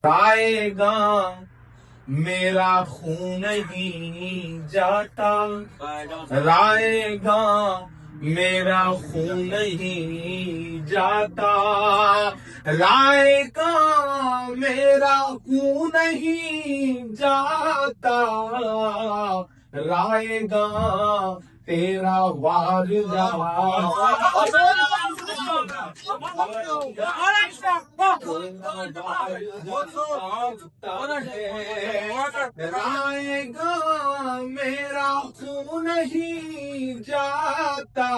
आएगा मेरा खून नहीं जाता, राएगा मेरा खून नहीं जाता, राएगा मेरा खून नहीं जाता, राएगा तेरा वार राएगा मेरा खून नहीं जाता,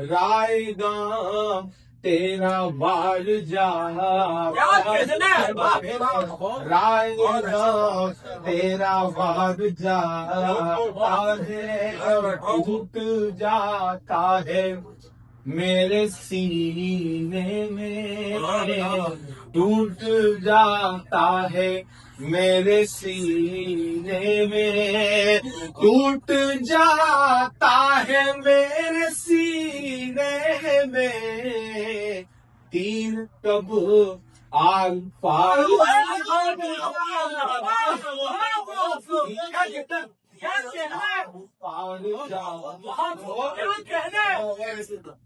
राएगा तेरा वार राएगा तेरा वार टूट जाता है मेरे सीने में, टूट जाता है मेरे सीने में, टूट जाता है मेरे सीने में, तीर कब आल पार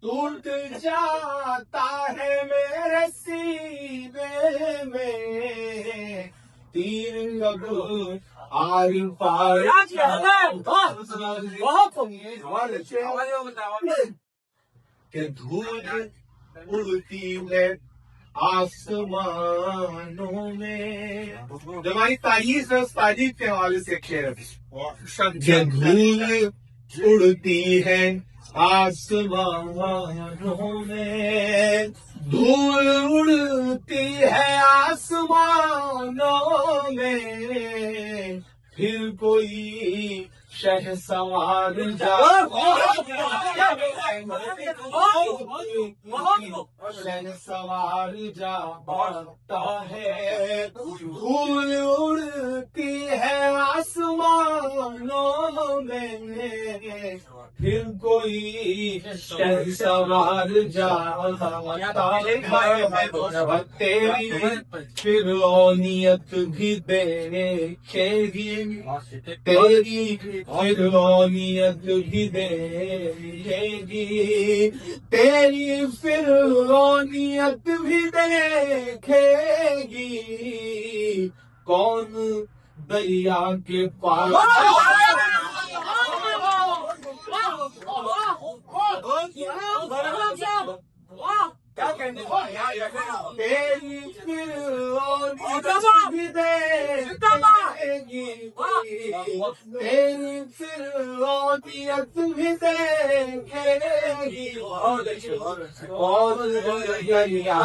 टूट जाता है मेरे सीने में, तीर कब आर पार के धूल उड़ती है आसमानों में। जब हमारी तारीफ है उस तारीफ के हवाले से शेर धूल उड़ती है आसमानों में, धूल उड़ती है आसमानों में, फिर कोई शहसवार शहसवार जा बढ़ता है, धूल उड़ती है आसमानों में, फिर कोई शहसवार जा बढ़ता है, तेरी फिर नियत भी देखेगी, तेरी फिर नियत भी देखेगी, तेरी फिर नियत भी देखेगी, कौन दरिया के पार तेरी फिर भी देखेगी, तेरी फिर नियत भी देखेगी, और दरिया के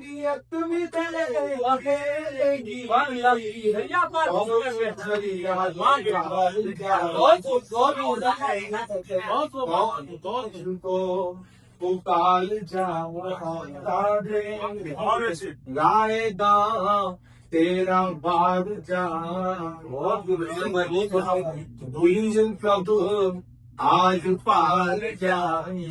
नियत भी देखेगी, पुकार गाएगा तेरा बार कब आज पार जाए।